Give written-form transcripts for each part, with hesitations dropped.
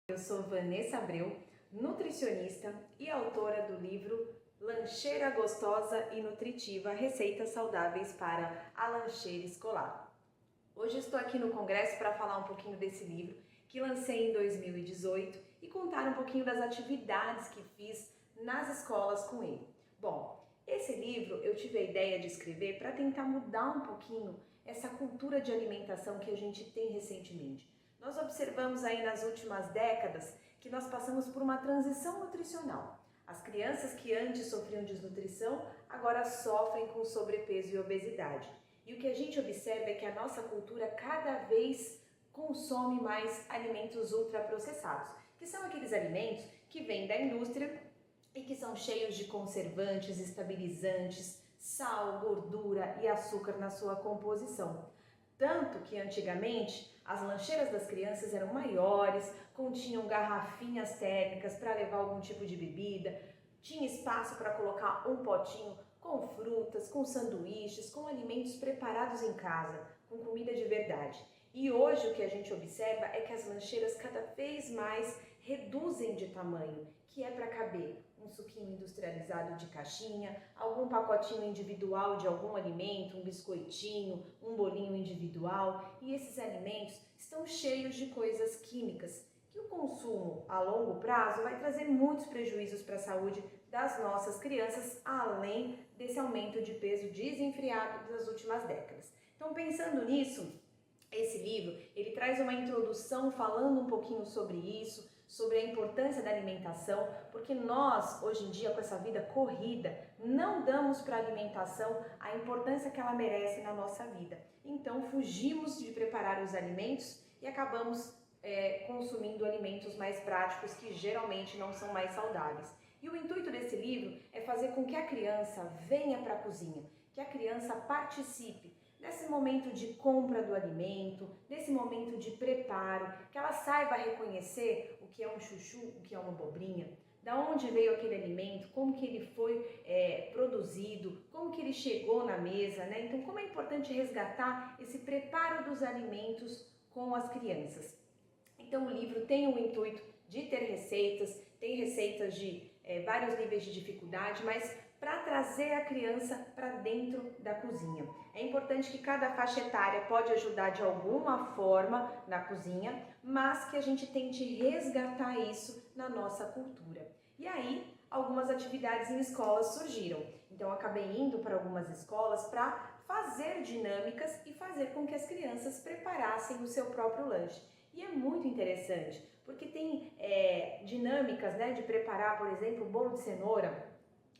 Eu sou Vanessa Abreu, nutricionista e autora do livro Lancheira Gostosa e Nutritiva, Receitas Saudáveis para a Lancheira Escolar. Hoje estou aqui no Congresso para falar um pouquinho desse livro que lancei em 2018 e contar um pouquinho das atividades que fiz nas escolas com ele. Bom, esse livro eu tive a ideia de escrever para tentar mudar um pouquinho essa cultura de alimentação que a gente tem recentemente. Nós observamos aí nas últimas décadas que nós passamos por uma transição nutricional. As crianças que antes sofriam desnutrição agora sofrem com sobrepeso e obesidade. E o que a gente observa é que a nossa cultura cada vez consome mais alimentos ultraprocessados, que são aqueles alimentos que vêm da indústria e que são cheios de conservantes, estabilizantes, sal, gordura e açúcar na sua composição. Tanto que antigamente as lancheiras das crianças eram maiores, continham garrafinhas térmicas para levar algum tipo de bebida, tinha espaço para colocar um potinho com frutas, com sanduíches, com alimentos preparados em casa, com comida de verdade. E hoje o que a gente observa é que as lancheiras cada vez mais reduzem de tamanho, que é para caber um suquinho industrializado de caixinha, algum pacotinho individual de algum alimento, um biscoitinho, um bolinho individual, e esses alimentos estão cheios de coisas químicas, que o consumo a longo prazo vai trazer muitos prejuízos para a saúde das nossas crianças, além desse aumento de peso desenfreado das últimas décadas. Então, pensando nisso, esse livro, ele traz uma introdução falando um pouquinho sobre isso, sobre a importância da alimentação, porque nós, hoje em dia, com essa vida corrida, não damos para a alimentação a importância que ela merece na nossa vida. Então, fugimos de preparar os alimentos e acabamos consumindo alimentos mais práticos que geralmente não são mais saudáveis. E o intuito desse livro é fazer com que a criança venha para a cozinha, que a criança participe nesse momento de compra do alimento, nesse momento de preparo, que ela saiba reconhecer o que é um chuchu, o que é uma abobrinha, da onde veio aquele alimento, como que ele foi produzido, como que ele chegou na mesa, né? Então, como é importante resgatar esse preparo dos alimentos com as crianças. Então, o livro tem o intuito de ter receitas, tem receitas de vários níveis de dificuldade, mas para trazer a criança para dentro da cozinha. É importante que cada faixa etária pode ajudar de alguma forma na cozinha, mas que a gente tente resgatar isso na nossa cultura. E aí, algumas atividades em escolas surgiram. Então, acabei indo para algumas escolas para fazer dinâmicas e fazer com que as crianças preparassem o seu próprio lanche. E é muito interessante, porque tem dinâmicas, né, de preparar, por exemplo, bolo de cenoura,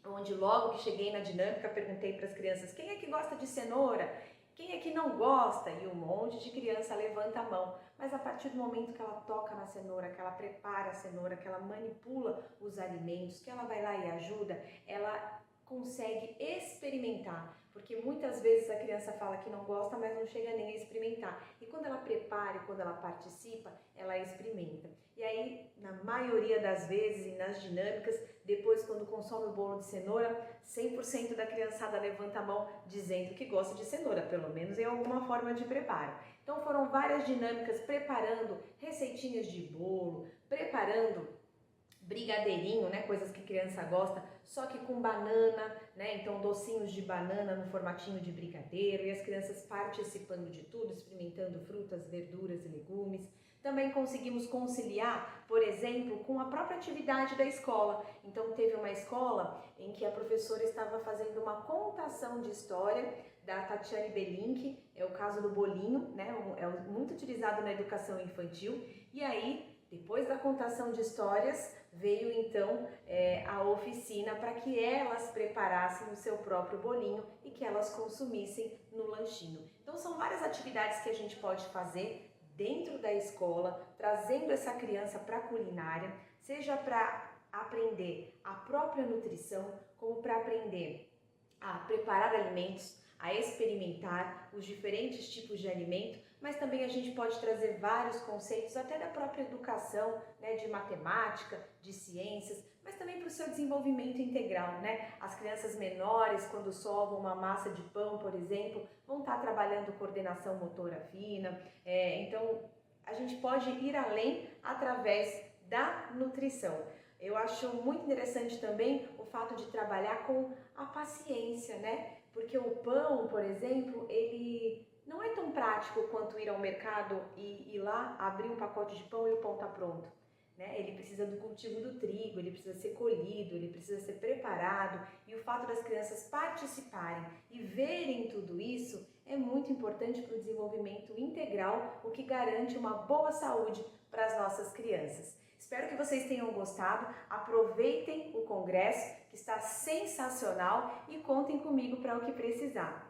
onde logo que cheguei na dinâmica perguntei para as crianças: quem é que gosta de cenoura? Quem é que não gosta? E um monte de criança levanta a mão. Mas a partir do momento que ela toca na cenoura, que ela prepara a cenoura, que ela manipula os alimentos, que ela vai lá e ajuda, ela consegue experimentar, porque muitas vezes a criança fala que não gosta, mas não chega nem a experimentar. E quando ela prepara e quando ela participa, ela experimenta. E aí, na maioria das vezes e nas dinâmicas, depois quando consome o bolo de cenoura, 100% da criançada levanta a mão dizendo que gosta de cenoura, pelo menos em alguma forma de preparo. Então foram várias dinâmicas preparando receitinhas de bolo, preparando brigadeirinho, né, coisas que criança gosta, só que com banana, né, então docinhos de banana no formatinho de brigadeiro, e as crianças participando de tudo, experimentando frutas, verduras e legumes. Também conseguimos conciliar, por exemplo, com a própria atividade da escola. Então teve uma escola em que a professora estava fazendo uma contação de história da Tatiane Belink, é o caso do bolinho, né, é muito utilizado na educação infantil, e aí depois da contação de histórias, veio então a oficina para que elas preparassem o seu próprio bolinho e que elas consumissem no lanchinho. Então são várias atividades que a gente pode fazer dentro da escola, trazendo essa criança para a culinária, seja para aprender a própria nutrição, como para aprender a preparar alimentos, a experimentar os diferentes tipos de alimento, mas também a gente pode trazer vários conceitos até da própria educação, né, de matemática, de ciências, mas também para o seu desenvolvimento integral, né? As crianças menores, quando sovam uma massa de pão, por exemplo, vão estar trabalhando coordenação motora fina, então a gente pode ir além através da nutrição. Eu acho muito interessante também o fato de trabalhar com a paciência, né? Porque o pão, por exemplo, ele não é tão prático quanto ir ao mercado e ir lá, abrir um pacote de pão e o pão está pronto. Né? Ele precisa do cultivo do trigo, ele precisa ser colhido, ele precisa ser preparado, e o fato das crianças participarem e verem tudo isso é muito importante para o desenvolvimento integral, o que garante uma boa saúde para as nossas crianças. Espero que vocês tenham gostado, aproveitem o congresso que está sensacional e contem comigo para o que precisar.